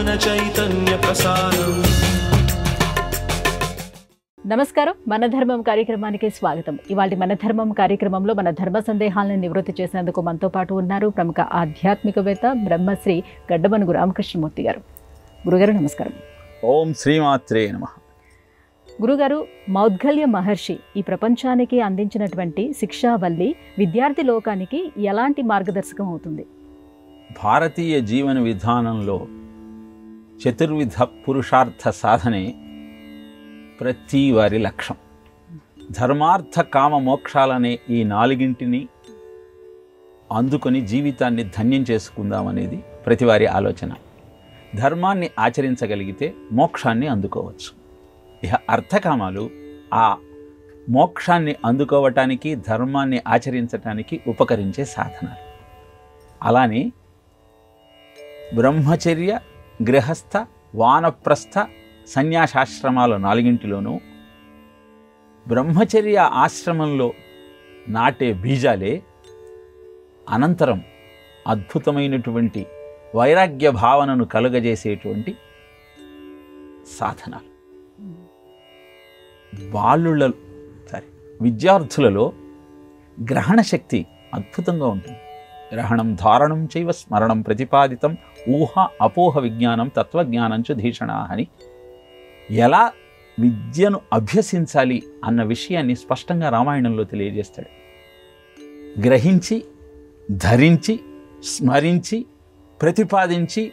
ज्ञान चैतन्य प्रसारम्। నమస్కారం, మన ధర్మం కార్యక్రమానికి స్వాగతం. ఇవాళ మన ధర్మం కార్యక్రమంలో మన ధర్మ సందేహాలను నివృత్తి చేసేందుకు మనతో పాటు ఉన్నారు ప్రముఖ ఆధ్యాత్మికవేత్త బ్రహ్మశ్రీ గడ్డమనుగు రామకృష్ణమూర్తి గారు. గురుగారు నమస్కారం. ఓం శ్రీమాత్రే నమః. గురుగారు, మౌద్గల్య మహర్షి ఈ ప్రపంచానికి అందించినటువంటి శిక్షావల్లి విద్యార్థి లోకానికి ఎలాంటి మార్గదర్శకం అవుతుంది? భారతీయ జీవన విధానంలో చతుర్విధ పురుషార్థ సాధనే ప్రతి వారి లక్ష్యం. ధర్మార్థ కామ మోక్షాలనే ఈ నాలుగింటిని అందుకొని జీవితాన్ని ధన్యం చేసుకుందామనేది ప్రతి వారి ఆలోచన. ధర్మాన్ని ఆచరించగలిగితే మోక్షాన్ని అందుకోవచ్చు. ఇక అర్థకామాలు ఆ మోక్షాన్ని అందుకోవటానికి, ధర్మాన్ని ఆచరించటానికి ఉపకరించే సాధనాలు. అలానే బ్రహ్మచర్య, గృహస్థ, వానప్రస్థ, సన్యాసాశ్రమాల నాలుగింటిలోనూ బ్రహ్మచర్య ఆశ్రమంలో నాటే బీజాలే అనంతరం అద్భుతమైనటువంటి వైరాగ్య భావనను కలుగజేసేటువంటి సాధనాలు. విద్యార్థులలో గ్రహణ శక్తి అద్భుతంగా ఉంటుంది. గ్రహణం ధారణం చైవ స్మరణం ప్రతిపాదితం ఊహ అపోహ విజ్ఞానం తత్వజ్ఞానం చ ధీషణా అని ఎలా విద్యను అభ్యసించాలి అన్న విషయాన్ని స్పష్టంగా రామాయణంలో తెలియజేస్తాడు. గ్రహించి, ధరించి, స్మరించి, ప్రతిపాదించి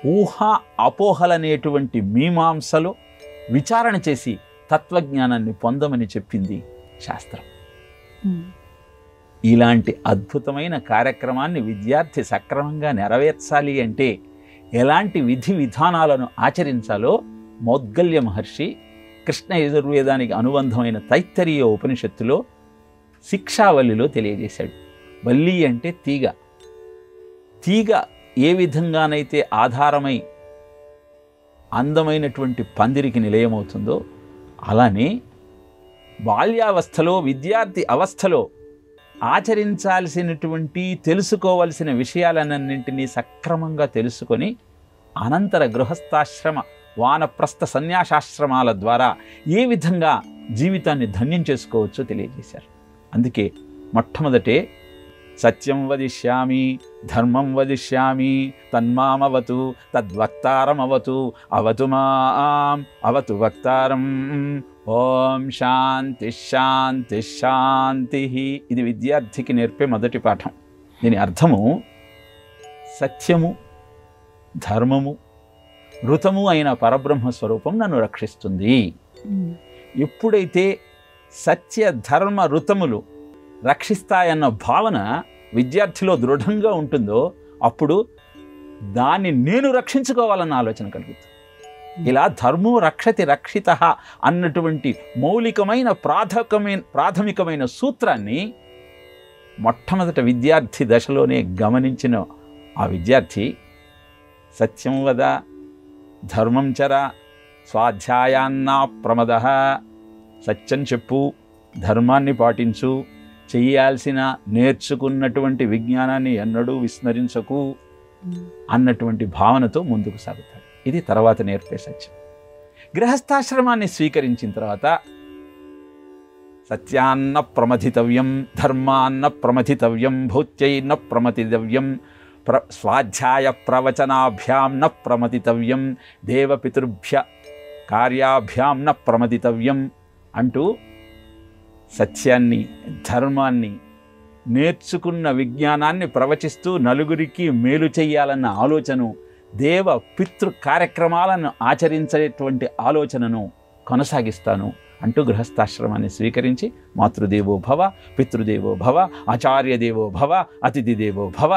ఊహ అపోహలనేటువంటి మీమాంసలో విచారణ చేసి తత్వజ్ఞానాన్ని పొందమని చెప్పింది శాస్త్రం. ఇలాంటి అద్భుతమైన కార్యక్రమాన్ని విద్యార్థి సక్రమంగా నెరవేర్చాలి అంటే ఎలాంటి విధి విధానాలను ఆచరించాలో మౌద్గల్య మహర్షి కృష్ణ యజుర్వేదానికి అనుబంధమైన తైత్తరీయ ఉపనిషత్తులో శిక్షావల్లిలో తెలియజేశాడు. వల్లి అంటే తీగ. తీగ ఏ విధంగానైతే ఆధారమై అందమైనటువంటి పందిరికి నిలయమవుతుందో అలానే బాల్యావస్థలో, విద్యార్థి అవస్థలో ఆచరించాల్సినటువంటి, తెలుసుకోవలసిన విషయాలన్నింటినీ సక్రమంగా తెలుసుకొని అనంతర గృహస్థాశ్రమ, వానప్రస్థ, సన్యాసాశ్రమాల ద్వారా ఏ విధంగా జీవితాన్ని ధన్యం చేసుకోవచ్చో తెలియజేశారు. అందుకే మొట్టమొదటే సత్యం వదిష్యామి, ధర్మం వదిష్యామి, తన్మామవతు, తద్వక్తారమవతు, అవతు మాం, అవతు వక్తారం. ఓం శాంతి శాంతి శాంతి. ఇది విద్యార్థికి నేర్పే మొదటి పాఠం. దీని అర్థము సత్యము, ధర్మము, ఋతము అయిన పరబ్రహ్మ స్వరూపం నన్ను రక్షిస్తుంది. ఎప్పుడైతే సత్య, ధర్మ, ఋతములు రక్షిస్తాయన్న భావన విద్యార్థిలో దృఢంగా ఉంటుందో అప్పుడు దాన్ని నేను రక్షించుకోవాలన్న ఆలోచన కలుగుతుంది. ఇలా ధర్మో రక్షతి రక్షిత అన్నటువంటి మౌలికమైన ప్రాథమికమైన సూత్రాన్ని మొట్టమొదట విద్యార్థి దశలోనే గమనించిన ఆ విద్యార్థి సత్యం వద, ధర్మం చర, స్వాధ్యాయాన్నా ప్రమద. సత్యం చెప్పు, ధర్మాన్ని పాటించు, చెయ్యాల్సిన నేర్చుకున్నటువంటి విజ్ఞానాన్ని ఎన్నడూ విస్మరించకు అన్నటువంటి భావనతో ముందుకు సాగుతాడు. ఇది తర్వాత నేర్పే సత్యం. గృహస్థాశ్రమాన్ని స్వీకరించిన తర్వాత సత్యాన్న ప్రమథితవ్యం, ధర్మాన్న ప్రమథితవ్యం, భౌత్యైన ప్రమథితవ్యం, స్వాధ్యాయ ప్రవచనాభ్యాం న ప్రమథితవ్యం, దేవపితృభ్య కార్యాభ్యాం న ప్రమథితవ్యం అంటూ సత్యాన్ని, ధర్మాన్ని, నేర్చుకున్న విజ్ఞానాన్ని ప్రవచిస్తూ నలుగురికి మేలు చెయ్యాలన్న ఆలోచన, దేవ పితృ కార్యక్రమాలను ఆచరించేటువంటి ఆలోచనను కొనసాగిస్తాను అంటూ గృహస్థాశ్రమాన్ని స్వీకరించి మాతృదేవో భవ, పితృదేవో భవ, ఆచార్యదేవో భవ, అతిథి దేవో భవ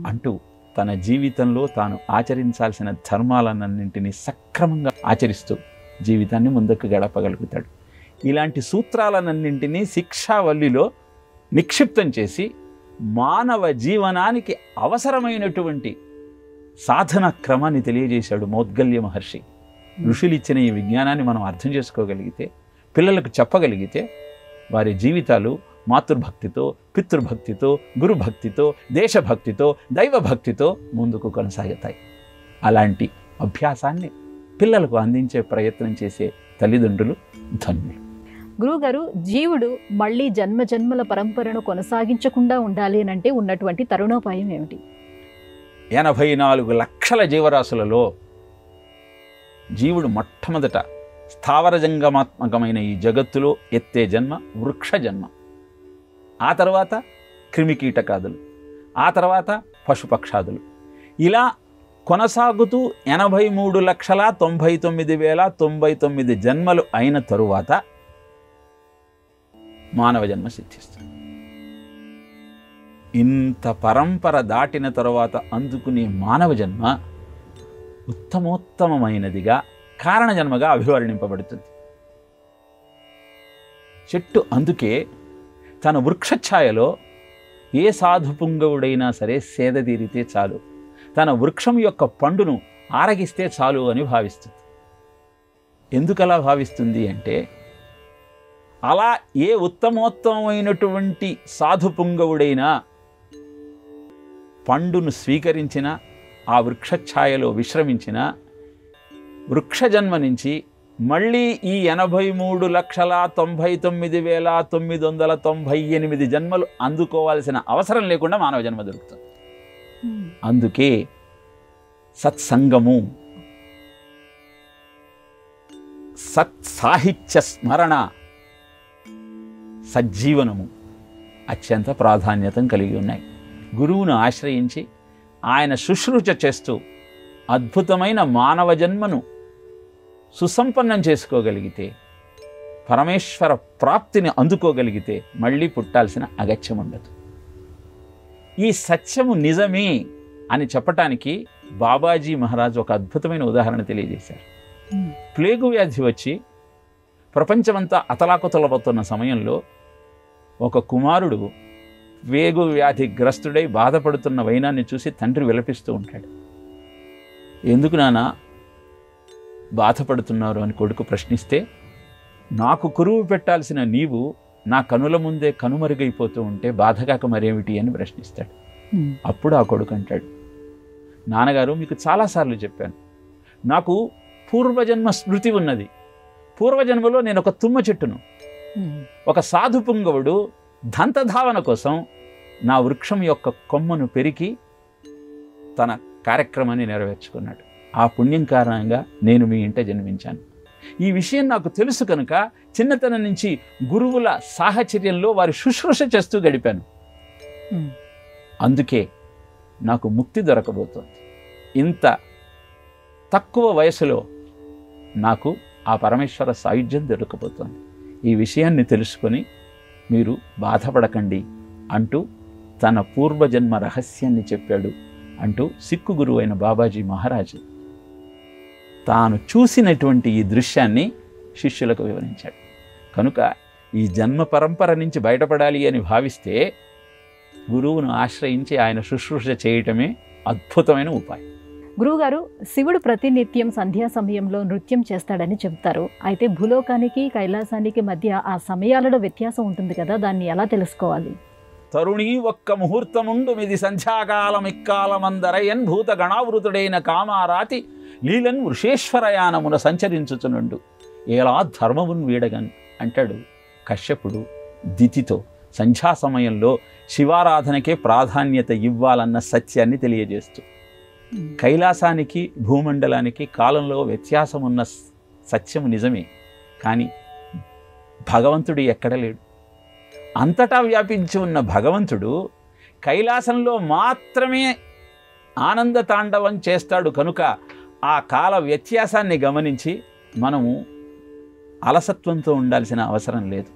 అంటూ తన జీవితంలో తాను ఆచరించాల్సిన ధర్మాలన్నింటినీ సక్రమంగా ఆచరిస్తూ జీవితాన్ని ముందుకు గడపగలుగుతాడు. ఇలాంటి సూత్రాలన్నింటినీ శిక్షావల్లిలో నిక్షిప్తం చేసి మానవ జీవనానికి అవసరమైనటువంటి సాధన క్రమాన్ని తెలియజేశాడు మౌద్గల్య మహర్షి. ఋషులు ఇచ్చిన ఈ విజ్ఞానాన్ని మనం అర్థం చేసుకోగలిగితే, పిల్లలకు చెప్పగలిగితే వారి జీవితాలు మాతృభక్తితో, పితృభక్తితో, గురుభక్తితో, దేశభక్తితో, దైవభక్తితో ముందుకు కొనసాగుతాయి. అలాంటి అభ్యాసాన్ని పిల్లలకు అందించే ప్రయత్నం చేసే తల్లిదండ్రులు ధన్యులు. గురువుగారు, జీవుడు మళ్ళీ జన్మ జన్మల పరంపరను కొనసాగించకుండా ఉండాలి అని అంటే ఉన్నటువంటి తరుణోపాయం ఏమిటి? 84 లక్షల జీవరాశులలో జీవుడు మొట్టమొదట స్థావర జంగమాత్మకమైన ఈ జగత్తులో ఎత్తే జన్మ వృక్ష జన్మ, ఆ తర్వాత క్రిమికీటకాదులు, ఆ తర్వాత పశుపక్షాదులు, ఇలా కొనసాగుతూ 83,99,099 జన్మలు అయిన తరువాత మానవ జన్మ సిద్ధిస్తుంది. ఇంత పరంపర దాటిన తరువాత అందుకునే మానవ జన్మ ఉత్తమోత్తమైనదిగా కారణ జన్మగా అభివర్ణింపబడుతుంది. చెట్టు అందుకే తన వృక్షఛాయలో ఏ సాధు పుంగవుడైనా సరే సేద తీరితే చాలు, తన వృక్షం యొక్క పండును ఆరగిస్తే చాలు అని భావిస్తుంది. ఎందుకలా భావిస్తుంది అంటే, అలా ఏ ఉత్తమోత్తమైనటువంటి సాధు పుంగవుడైనా పండును స్వీకరించిన, ఆ వృక్షఛాయలో విశ్రమించిన, వృక్ష జన్మ నుంచి మళ్ళీ ఈ 83,99,998 జన్మలు అందుకోవాల్సిన అవసరం లేకుండా మానవ జన్మ దొరుకుతుంది. అందుకే సత్సంగము, సత్సాహిత్య స్మరణ, సజ్జీవనము అత్యంత ప్రాధాన్యత కలిగి ఉన్నాయి. గురువును ఆశ్రయించి ఆయన శుశ్రూష చేస్తూ అద్భుతమైన మానవ జన్మను సుసంపన్నం చేసుకోగలిగితే, పరమేశ్వర ప్రాప్తిని అందుకోగలిగితే మళ్ళీ పుట్టాల్సిన అగత్యం ఉండదు. ఈ సత్యము నిజమే అని చెప్పటానికి బాబాజీ మహారాజ్ ఒక అద్భుతమైన ఉదాహరణ తెలియజేశారు. ప్లేగు వ్యాధి వచ్చి ప్రపంచమంతా అతలాకుతలపోతున్న సమయంలో ఒక కుమారుడు ప్లేగు వ్యాధిగ్రస్తుడై బాధపడుతున్న వైనాన్ని చూసి తండ్రి విలపిస్తూ ఉంటాడు. ఎందుకు నాన్న బాధపడుతున్నారు అని కొడుకు ప్రశ్నిస్తే, నాకు కురువు పెట్టాల్సిన నీవు నా కనుల ముందే కనుమరుగైపోతూ ఉంటే బాధగాక మరేమిటి అని ప్రశ్నిస్తాడు. అప్పుడు ఆ కొడుకు అంటాడు, నాన్నగారు మీకు చాలాసార్లు చెప్పాను, నాకు పూర్వజన్మ స్మృతి ఉన్నది. పూర్వజన్మలో నేను ఒక తుమ్మ చెట్టును, ఒక సాధు పుంగవుడు దంతధావన కోసం నా వృక్షం యొక్క కొమ్మను పెరికి తన కార్యక్రమాన్ని నెరవేర్చుకున్నాడు. ఆ పుణ్యం కారణంగా నేను మీ ఇంట జన్మించాను. ఈ విషయం నాకు తెలుసు కనుక చిన్నతనం నుంచి గురువుల సాహచర్యంలో వారి శుశ్రూష చేస్తూ గడిపాను. అందుకే నాకు ముక్తి దొరకబోతోంది. ఇంత తక్కువ వయసులో నాకు ఆ పరమేశ్వర సాయుధ్యం దొరకబోతోంది. ఈ విషయాన్ని తెలుసుకొని మీరు బాధపడకండి అంటూ తన పూర్వజన్మ రహస్యాన్ని చెప్పాడు అంటూ సిక్కు గురువు అయిన బాబాజీ మహారాజ్ తాను చూసినటువంటి ఈ దృశ్యాన్ని శిష్యులకు వివరించాడు. కనుక ఈ జన్మ పరంపర నుంచి బయటపడాలి అని భావిస్తే గురువును ఆశ్రయించి ఆయన శుశ్రూష చేయటమే అద్భుతమైన ఉపాయం. గురువుగారు, శివుడు ప్రతినిత్యం సంధ్యా సమయంలో నృత్యం చేస్తాడని చెప్తారు. అయితే భూలోకానికి కైలాసానికి మధ్య ఆ సమయాలలో వ్యత్యాసం ఉంటుంది కదా, దాన్ని ఎలా తెలుసుకోవాలి? తరుణీ ఒక్క ముహూర్తముండు మిది సంధ్యాకాలమిక్కాలమందరయన్ భూత గణావృతుడైన కామారాతి లీలన్ వృషేశ్వరయానమున సంచరించుచునుండు ఎలా ధర్మమున్ వీడగన్ అంటాడు కశ్యపుడు దితితో. సంధ్యా సమయంలో శివారాధనకే ప్రాధాన్యత ఇవ్వాలన్న సత్యాన్ని తెలియజేస్తూ, కైలాసానికి భూమండలానికి కాలంలో వ్యత్యాసం ఉన్న సత్యం నిజమే, కానీ భగవంతుడు ఎక్కడ లేడు. అంతటా వ్యాపించి ఉన్న భగవంతుడు కైలాసంలో మాత్రమే ఆనంద తాండవం చేస్తాడు. కనుక ఆ కాల వ్యత్యాసాన్ని గమనించి మనము అలసత్వంతో ఉండాల్సిన అవసరం లేదు.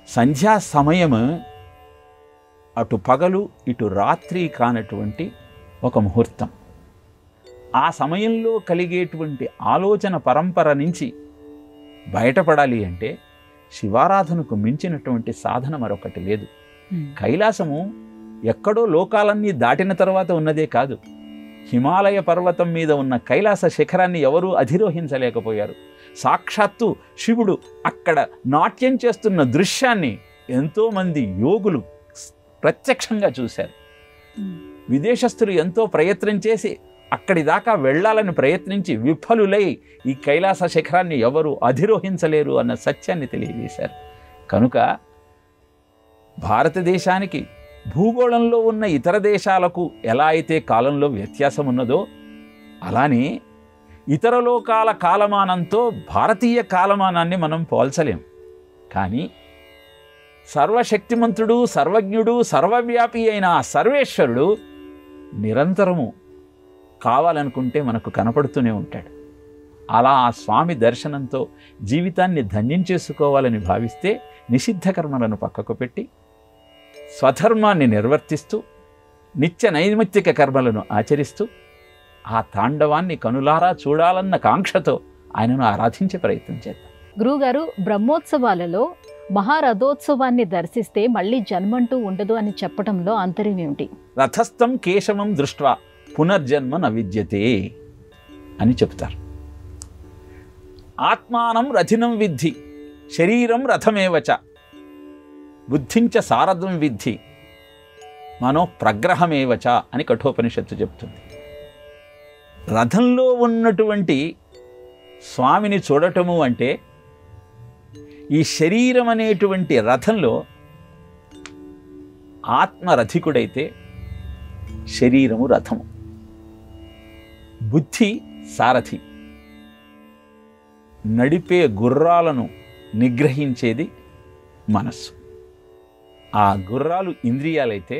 సంధ్యా సమయము అటు పగలు ఇటు రాత్రి కానటువంటి ఒక ముహూర్తం. ఆ సమయంలో కలిగేటువంటి ఆలోచన పరంపర నుంచి బయటపడాలి అంటే శివారాధనకు మించినటువంటి సాధన మరొకటి లేదు. కైలాసము ఎక్కడో లోకాలన్నీ దాటిన తర్వాత ఉన్నదే కాదు, హిమాలయ పర్వతం మీద ఉన్న కైలాస శిఖరాన్ని ఎవరూ అధిరోహించలేకపోయారు. సాక్షాత్తు శివుడు అక్కడ నాట్యం చేస్తున్న దృశ్యాన్ని ఎంతోమంది యోగులు ప్రత్యక్షంగా చూశారు. విదేశస్థులు ఎంతో ప్రయత్నం చేసి అక్కడి దాకా వెళ్ళాలని ప్రయత్నించి విఫలులై ఈ కైలాస శిఖరాన్ని ఎవరు అధిరోహించలేరు అన్న సత్యాన్ని తెలియజేశారు. కనుక భారతదేశానికి భూగోళంలో ఉన్న ఇతర దేశాలకు ఎలా అయితే కాలంలో వ్యత్యాసం ఉన్నదో అలానే ఇతర లోకాల కాలమానంతో భారతీయ కాలమానాన్ని మనం పోల్చలేం. కానీ సర్వశక్తిమంతుడు, సర్వజ్ఞుడు, సర్వవ్యాపి అయిన ఆ సర్వేశ్వరుడు నిరంతరము కావాలనుకుంటే మనకు కనపడుతూనే ఉంటాడు. అలా ఆ స్వామి దర్శనంతో జీవితాన్ని ధన్యం చేసుకోవాలని భావిస్తే నిషిద్ధ కర్మలను పక్కకు పెట్టి స్వధర్మాన్ని నిర్వర్తిస్తూ నిత్య నైమిత్తిక కర్మలను ఆచరిస్తూ ఆ తాండవాన్ని కనులారా చూడాలన్న కాంక్షతో ఆయనను ఆరాధించే ప్రయత్నం చేద్దాం. గురువుగారు, బ్రహ్మోత్సవాలలో మహారథోత్సవాన్ని దర్శిస్తే మళ్ళీ జన్మంటూ ఉండదు అని చెప్పడంలో ఆంతర్యం ఏమిటి? రథస్థం కేశవం దృష్ట్వా పునర్జన్మ న విద్యతే అని చెప్తారు. ఆత్మానం రథినం విద్ధి శరీరం రథమేవచ బుద్ధించ సారథం విద్ధి మనో ప్రగ్రహమేవచ అని కఠోపనిషత్తు చెప్తుంది. రథంలో ఉన్నటువంటి స్వామిని చూడటము అంటే ఈ శరీరం అనేటువంటి రథంలో ఆత్మరథికుడైతే శరీరము రథము, బుద్ధి సారథి, నడిపే గుర్రాలను నిగ్రహించేది మనస్సు. ఆ గుర్రాలు ఇంద్రియాలైతే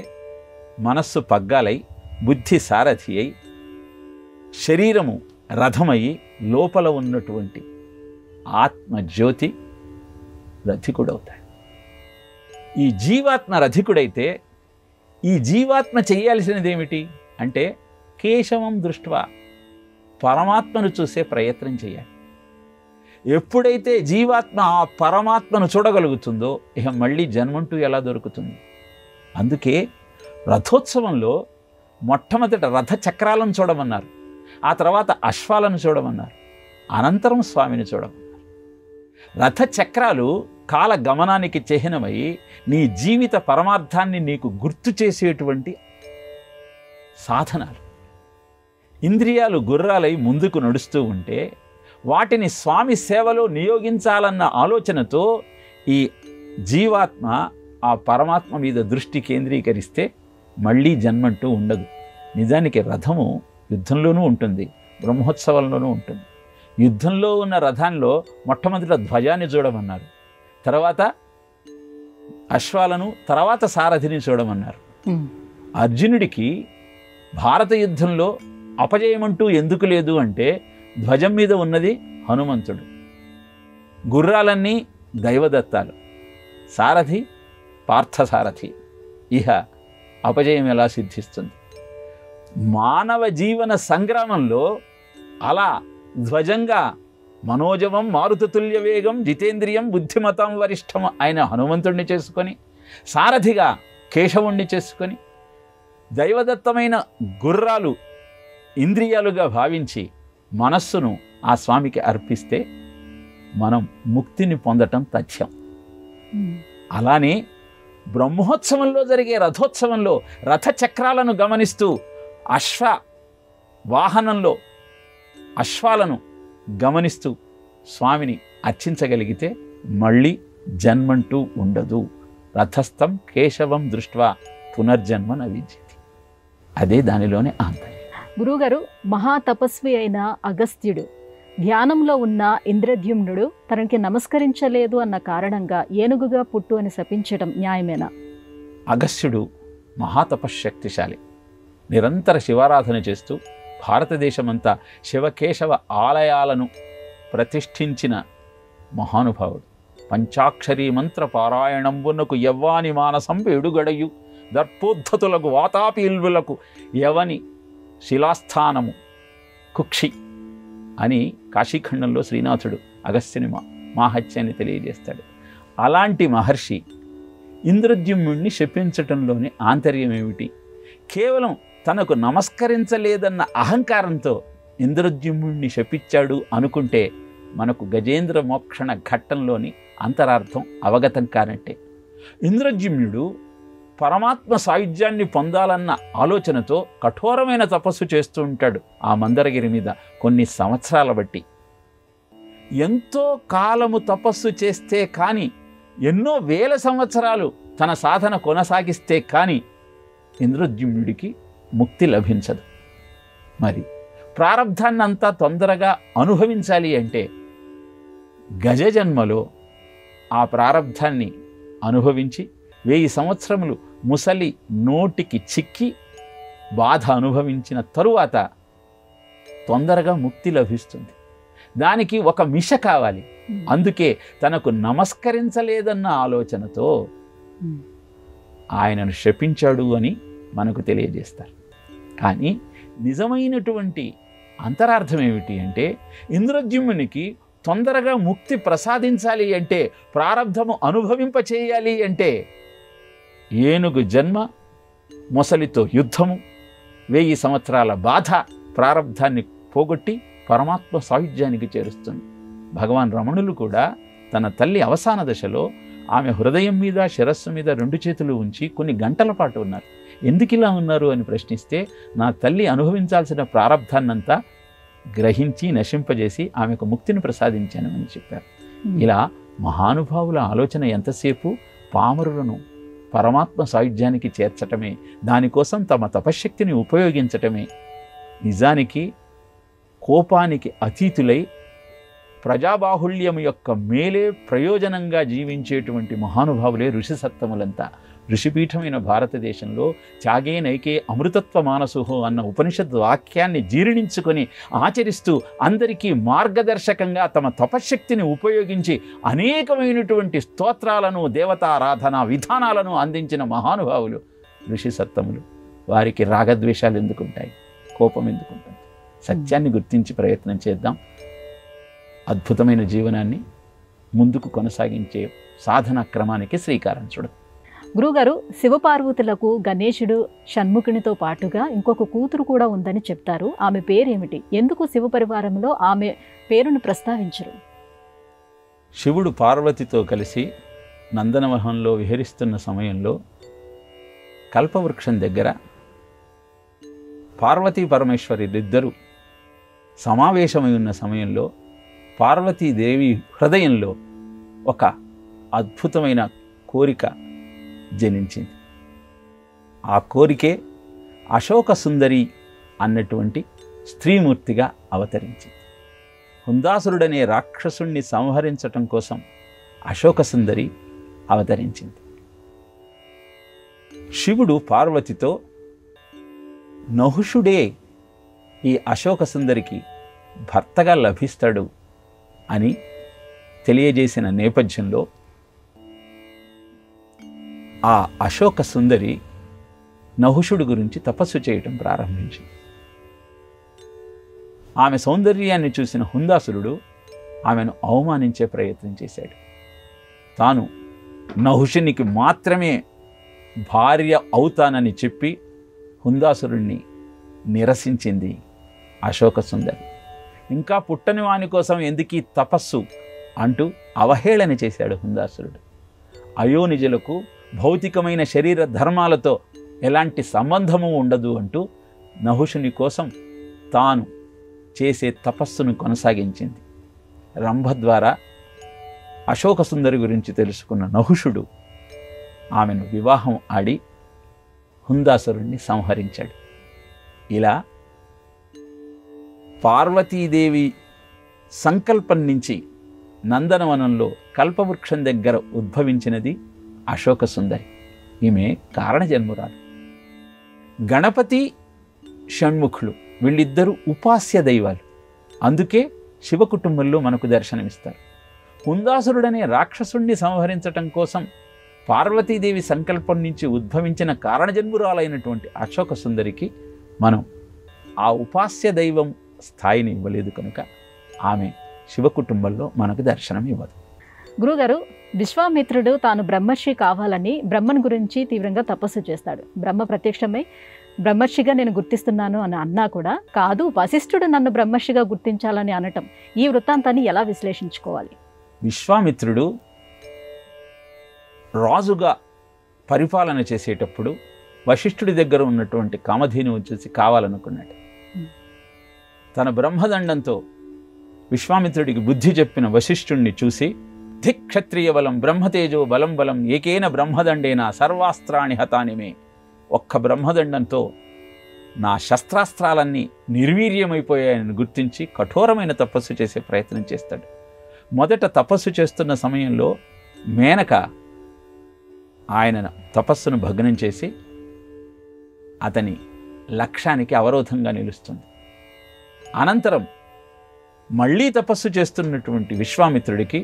మనస్సు పగ్గాలై బుద్ధి సారథి అయి శరీరము రథమయ్యి లోపల ఉన్నటువంటి ఆత్మజ్యోతి రథికుడవుతాడు. ఈ జీవాత్మ రథికుడైతే ఈ జీవాత్మ చేయాల్సినది ఏమిటి అంటే కేశవం దృష్ట్వా పరమాత్మను చూసే ప్రయత్నం చేయాలి. ఎప్పుడైతే జీవాత్మ ఆ పరమాత్మను చూడగలుగుతుందో ఇక మళ్ళీ జన్మంటూ ఎలా దొరుకుతుంది? అందుకే రథోత్సవంలో మొట్టమొదట రథ చక్రాలను చూడమన్నారు, ఆ తర్వాత అశ్వాలను చూడమన్నారు, అనంతరం స్వామిని చూడమన్నారు. రథ చక్రాలు కాల గమనానికి చిహ్నమై నీ జీవిత పరమార్థాన్ని నీకు గుర్తు చేసేటువంటి సాధనాలు. ఇంద్రియాలు గుర్రాలై ముందుకు నడుస్తూ ఉంటే వాటిని స్వామి సేవలో నియోగించాలన్న ఆలోచనతో ఈ జీవాత్మ ఆ పరమాత్మ మీద దృష్టి కేంద్రీకరిస్తే మళ్ళీ జన్మంటూ ఉండదు. నిజానికి రథము యుద్ధంలోనూ ఉంటుంది, బ్రహ్మోత్సవంలోనూ ఉంటుంది. యుద్ధంలో ఉన్న రథంలో మొట్టమొదట ధ్వజాన్ని చూడమన్నారు, తర్వాత అశ్వాలను, తర్వాత సారథిని చూడమన్నారు. అర్జునుడికి భారత యుద్ధంలో అపజయమంటూ ఎందుకు లేదు అంటే ధ్వజం మీద ఉన్నది హనుమంతుడు, గుర్రాలన్నీ దైవదత్తాలు, సారథి పార్థసారథి. ఇహ అపజయం ఎలా సిద్ధిస్తుంది? మానవ జీవన సంగ్రామంలో అలా ధ్వజంగా మనోజవం మారుతతుల్య వేగం జితేంద్రియం బుద్ధిమతం వరిష్టం ఆయన హనుమంతుడిని చేసుకొని, సారథిగా కేశవుణ్ణి చేసుకొని, దైవదత్తమైన గుర్రాలు ఇంద్రియాలుగా భావించి మనస్సును ఆ స్వామికి అర్పిస్తే మనం ముక్తిని పొందటం తథ్యం. అలానే బ్రహ్మోత్సవంలో జరిగే రథోత్సవంలో రథచక్రాలను గమనిస్తూ వాహనంలో అశ్వాలను గమనిస్తూ స్వామిని అర్చించగలిగితే మళ్ళీ జన్మంటూ ఉండదు. రథస్థం కేశవం దృష్ట్వా పునర్జన్మ న విద్యతే. అదే దానిలోనే ఆంతర్యం. గురువుగారు, మహాతపస్వి అయిన అగస్త్యుడు ధ్యానంలో ఉన్న ఇంద్రద్యుమ్నుడు తనకి నమస్కరించలేదు అన్న కారణంగా ఏనుగుగా పుట్టు అని శపించడం న్యాయమేనా? అగస్త్యుడు మహాతపశక్తిశాలి, నిరంతర శివారాధన చేస్తూ భారతదేశమంతా శివకేశవ ఆలయాలను ప్రతిష్ఠించిన మహానుభావుడు. పంచాక్షరీ మంత్ర పారాయణంబునకు యవ్వాని మానసంబు ఎడుగడయు దర్పోద్ధతులకు వాతాపీల్వులకు యవని శిలాస్థానము కుక్షి అని కాశీఖండంలో శ్రీనాథుడు అగస్త్యుని మాహత్యాన్ని తెలియజేస్తాడు. అలాంటి మహర్షి ఇంద్రద్యుమ్నుడిని శపించటంలోని ఆంతర్యం ఏమిటి? కేవలం తనకు నమస్కరించలేదన్న అహంకారంతో ఇంద్రద్యుమ్నుడిని శపించాడు అనుకుంటే మనకు గజేంద్ర మోక్షణ ఘట్టంలోని అంతరార్థం అవగతం కానట్టే. ఇంద్రద్యుమ్నుడు పరమాత్మ సాయుధ్యాన్ని పొందాలన్న ఆలోచనతో కఠోరమైన తపస్సు చేస్తూ ఉంటాడు ఆ మందరగిరి మీద కొన్ని సంవత్సరాల బట్టి. ఎంతో కాలము తపస్సు చేస్తే కానీ, ఎన్నో వేల సంవత్సరాలు తన సాధన కొనసాగిస్తే కానీ ఇంద్రద్యుమ్నుడికి ముక్తి లభించదు. మరి ప్రారబ్ధాన్నంతా తొందరగా అనుభవించాలి అంటే గజ జన్మలో ఆ ప్రారబ్ధాన్ని అనుభవించి 1000 సంవత్సరములు ముసలి నోటికి చిక్కి బాధ అనుభవించిన తరువాత తొందరగా ముక్తి లభిస్తుంది. దానికి ఒక మిష కావాలి. అందుకే తనకు నమస్కరించలేదన్న ఆలోచనతో ఆయనను శపించాడు అని మనకు తెలియజేస్తారు. కానీ నిజమైనటువంటి అంతరార్థం ఏమిటి అంటే, ఇంద్రద్యుమ్నునికి తొందరగా ముక్తి ప్రసాదించాలి అంటే, ప్రారబ్ధము అనుభవింపచేయాలి అంటే, ఏనుగు జన్మ, మొసలితో యుద్ధము, 1000 సంవత్సరాల బాధ ప్రారబ్ధాన్ని పోగొట్టి పరమాత్మ సాయుధ్యానికి చేరుస్తుంది. భగవాన్ రమణులు కూడా తన తల్లి అవసాన దశలో ఆమె హృదయం మీద శిరస్సు మీద 2 చేతులు ఉంచి కొన్ని గంటల పాటు ఉన్నారు. ఎందుకు ఇలా ఉన్నారు అని ప్రశ్నిస్తే, నా తల్లి అనుభవించాల్సిన ప్రారబ్ధాన్నంతా గ్రహించి నశింపజేసి ఆమెకు ముక్తిని ప్రసాదించాను అని చెప్పారు. ఇలా మహానుభావుల ఆలోచన ఎంతసేపు పామరులను పరమాత్మ సాయుధ్యానికి చేర్చటమే, దానికోసం తమ తపశ్శక్తిని ఉపయోగించటమే. నిజానికి కోపానికి అతీతులై ప్రజాబాహుళ్యం యొక్క మేలే ప్రయోజనంగా జీవించేటువంటి మహానుభావులే ఋషి సత్తములంతా. ఋషిపీఠమైన భారతదేశంలో త్యాగే నైకే అమృతత్వ మానసుహో అన్న ఉపనిషత్ వాక్యాన్ని జీర్ణించుకొని ఆచరిస్తూ అందరికీ మార్గదర్శకంగా తమ తపశ్శక్తిని ఉపయోగించి అనేకమైనటువంటి స్తోత్రాలను, దేవతారాధన విధానాలను అందించిన మహానుభావులు ఋషి సత్తములు. వారికి రాగద్వేషాలు ఎందుకుంటాయి? కోపం ఎందుకుంటుంది? సత్యాన్ని గుర్తించి ప్రయత్నం చేద్దాం. అద్భుతమైన జీవనాన్ని ముందుకు కొనసాగించే సాధనా క్రమానికి శ్రీకారం చూడదు. గురుగారు, శివపార్వతులకు గణేశుడు షణ్ముఖునితో పాటుగా ఇంకొక కూతురు కూడా ఉందని చెప్తారు. ఆమె పేరేమిటి? ఎందుకు శివ పరివారంలో ఆమె పేరును ప్రస్తావించరు? శివుడు పార్వతితో కలిసి నందనవనంలో విహరిస్తున్న సమయంలో కల్పవృక్షం దగ్గర పార్వతీ పరమేశ్వరులిద్దరూ సమావేశమై ఉన్న సమయంలో పార్వతీదేవి హృదయంలో ఒక అద్భుతమైన కోరిక జనించింది. ఆ కోరికే అశోక సుందరి అన్నటువంటి స్త్రీమూర్తిగా అవతరించింది. హుందాసురుడనే రాక్షసుణ్ణి సంహరించటం కోసం అశోక సుందరి అవతరించింది. శివుడు పార్వతితో నహుషుడే ఈ అశోక సుందరికి భర్తగా లభిస్తాడు అని తెలియజేసిన నేపథ్యంలో ఆ అశోక సుందరి నహుషుడి గురించి తపస్సు చేయటం ప్రారంభించింది. ఆమె సౌందర్యాన్ని చూసిన హుందాసురుడు ఆమెను అవమానించే ప్రయత్నం చేశాడు. తాను నహుషునికి మాత్రమే భార్య అవుతానని చెప్పి హుందాసురుణ్ణి నిరసించింది అశోక సుందరి. ఇంకా పుట్టని వాని కోసం ఎందుకీ తపస్సు అంటూ అవహేళన చేశాడు హుందాసురుడు. అయోనిజులకు భౌతికమైన శరీర ధర్మాలతో ఎలాంటి సంబంధము ఉండదు అంటూ నహుషుని కోసం తాను చేసే తపస్సును కొనసాగించింది. రంభ ద్వారా అశోక సుందరి గురించి తెలుసుకున్న నహుషుడు ఆమెను వివాహం ఆడి హుందాసురుణ్ణి సంహరించాడు. ఇలా పార్వతీదేవి సంకల్పం నుంచి నందనవనంలో కల్పవృక్షం దగ్గర ఉద్భవించినది అశోక సుందరి. ఈమె కారణజన్మురాలు. గణపతి, షణ్ముఖులు వీళ్ళిద్దరూ ఉపాస్య దైవాలు. అందుకే శివ కుటుంబంలో మనకు దర్శనమిస్తారు. హుందాసురుడనే రాక్షసుణ్ణి సంహరించటం కోసం పార్వతీదేవి సంకల్పం నుంచి ఉద్భవించిన కారణజన్మురాలైనటువంటి అశోక సుందరికి మనం ఆ ఉపాస్య దైవం స్థాయిని ఇవ్వలేదు కనుక ఆమె శివ కుటుంబంలో మనకు దర్శనం ఇవ్వదు. గురుగారు, విశ్వామిత్రుడు తాను బ్రహ్మర్షి కావాలని బ్రహ్మను గురించి తీవ్రంగా తపస్సు చేస్తాడు. బ్రహ్మ ప్రత్యక్షమై బ్రహ్మర్షిగా నేను గుర్తిస్తున్నాను అని అన్నా కూడా కాదు, వశిష్ఠుడు నన్ను బ్రహ్మర్షిగా గుర్తించాలని అనటం, ఈ వృత్తాంతాన్ని ఎలా విశ్లేషించుకోవాలి? విశ్వామిత్రుడు రాజుగా పరిపాలన చేసేటప్పుడు వశిష్ఠుడి దగ్గర ఉన్నటువంటి కామధేనువుని చూసి కావాలనుకున్నాడు. తన బ్రహ్మదండంతో విశ్వామిత్రుడికి బుద్ధి చెప్పిన వశిష్ఠుణ్ణి చూసి, ధిక్షత్రియ బలం బ్రహ్మతేజో బలం బలం ఏకేన బ్రహ్మదండేన సర్వాస్త్రాణి హతానిమే. ఒక్క బ్రహ్మదండంతో నా శస్త్రాస్త్రాలన్నీ నిర్వీర్యమైపోయాయని గుర్తించి కఠోరమైన తపస్సు చేసే ప్రయత్నం చేస్తాడు. మొదట తపస్సు చేస్తున్న సమయంలో మేనక ఆయన తపస్సును భగ్నం చేసి అతని లక్ష్యానికి అవరోధంగా నిలుస్తుంది. అనంతరం మళ్ళీ తపస్సు చేస్తున్నటువంటి విశ్వామిత్రుడికి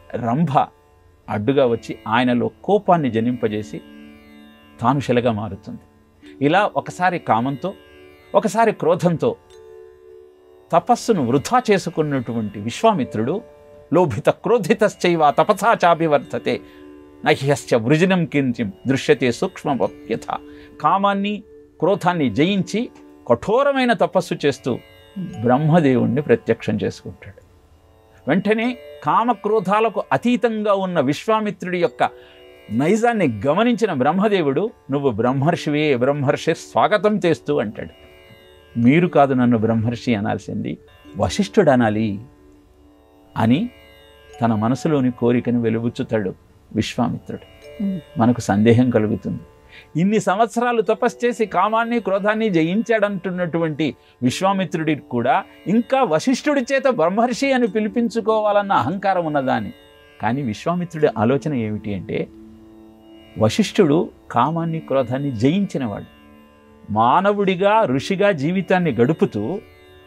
రంభ అడ్డుగా వచ్చి ఆయనలో కోపాన్ని జనింపజేసి తాను శిలగా మారుతుంది. ఇలా ఒకసారి కామంతో, ఒకసారి క్రోధంతో తపస్సును వృధా చేసుకున్నటువంటి విశ్వామిత్రుడు లోభిత క్రోధితశ్చైవ తపసా చాభివర్తతే నహ్యశ్చ వృజనం కించిం దృశ్యతే సూక్ష్మవ్యథ. కామాన్ని క్రోధాన్ని జయించి కఠోరమైన తపస్సు చేస్తూ బ్రహ్మదేవుణ్ణి ప్రత్యక్షం చేసుకుంటాడు. వెంటనే కామక్రోధాలకు అతీతంగా ఉన్న విశ్వామిత్రుడి యొక్క నైజాన్ని గమనించిన బ్రహ్మదేవుడు, నువ్వు బ్రహ్మర్షివే, బ్రహ్మర్షి స్వాగతం చేస్తూ అంటాడు. మీరు కాదు నన్ను బ్రహ్మర్షి అనాల్సింది, వశిష్ఠుడు అనాలి అని తన మనసులోని కోరికను వెలుబుచ్చుతాడు విశ్వామిత్రుడు. మనకు సందేహం కలుగుతుంది, ఇన్ని సంవత్సరాలు తపస్సు చేసి కామాన్ని క్రోధాన్ని జయించాడంటున్నటువంటి విశ్వామిత్రుడికి కూడా ఇంకా వశిష్ఠుడి చేత బ్రహ్మర్షి అని పిలిపించుకోవాలన్న అహంకారం ఉన్నదాని. కానీ విశ్వామిత్రుడి ఆలోచన ఏమిటి అంటే, వశిష్ఠుడు కామాన్ని క్రోధాన్ని జయించినవాడు, మానవుడిగా ఋషిగా జీవితాన్ని గడుపుతూ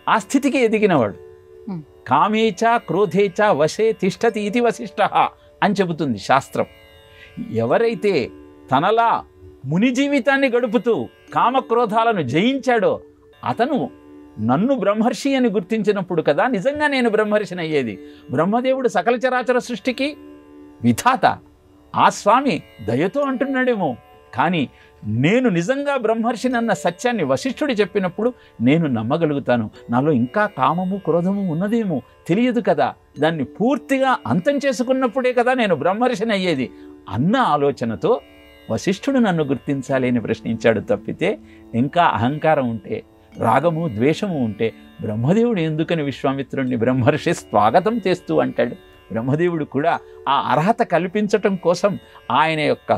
ఆ స్థితికి ఎదిగినవాడు. కామేచ క్రోధేచ వశే తిష్టతి ఇది వశిష్ఠ అని చెబుతుంది శాస్త్రం. ఎవరైతే తనలా ముని జీవితాన్ని గడుపుతూ కామక్రోధాలను జయించాడో అతను నన్ను బ్రహ్మర్షి అని గుర్తించినప్పుడు కదా నిజంగా నేను బ్రహ్మర్షిని అయ్యేది. బ్రహ్మదేవుడు సకల చరాచర సృష్టికి విధాత, ఆ స్వామి దయతో అంటున్నాడేమో, కానీ నేను నిజంగా బ్రహ్మర్షినన్న సత్యాన్ని వశిష్ఠుడు చెప్పినప్పుడు నేను నమ్మగలుగుతాను. నాలో ఇంకా కామము క్రోధము ఉన్నదేమో తెలియదు కదా, దాన్ని పూర్తిగా అంతం చేసుకున్నప్పుడే కదా నేను బ్రహ్మర్షిని అయ్యేది అన్న ఆలోచనతో వశిష్ఠుడు నన్ను గుర్తించాలి అని ప్రశ్నించాడు తప్పితే, ఇంకా అహంకారం ఉంటే, రాగము ద్వేషము ఉంటే బ్రహ్మదేవుడు ఎందుకని విశ్వామిత్రుడిని బ్రహ్మర్షి స్వాగతం చేస్తూ అంటాడు. బ్రహ్మదేవుడు కూడా ఆ అర్హత కల్పించటం కోసం ఆయన యొక్క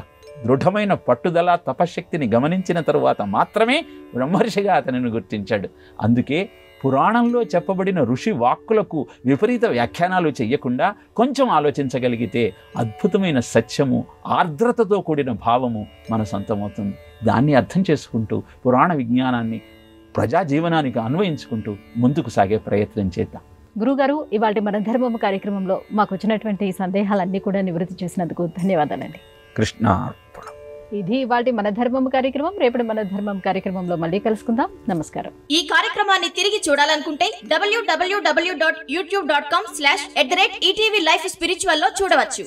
దృఢమైన పట్టుదల తపశక్తిని గమనించిన తరువాత మాత్రమే బ్రహ్మర్షిగా అతనిని గుర్తించాడు. అందుకే పురాణంలో చెప్పబడిన ఋషి వాక్కులకు విపరీత వ్యాఖ్యానాలు చెయ్యకుండా కొంచెం ఆలోచించగలిగితే అద్భుతమైన సత్యము, ఆర్ద్రతతో కూడిన భావము మన సొంతమవుతుంది. దాన్ని అర్థం చేసుకుంటూ పురాణ విజ్ఞానాన్ని ప్రజా జీవనానికి అన్వయించుకుంటూ ముందుకు సాగే ప్రయత్నం చేద్దాం. గురుగారు, ఇవాళ మన ధర్మము కార్యక్రమంలో మాకు వచ్చినటువంటి సందేహాలన్నీ కూడా నివృత్తి చేసినందుకు ధన్యవాదాలండి. కృష్ణ. ఇది ఇవాళ మన ధర్మం కార్యక్రమం. రేపటి మన ధర్మం కార్యక్రమంలో మళ్ళీ కలుసుకుందాం. నమస్కారం. ఈ కార్యక్రమాన్ని తిరిగి చూడాలనుకుంటే www.youtube.com/ETV Life Spiritual లో చూడవచ్చు.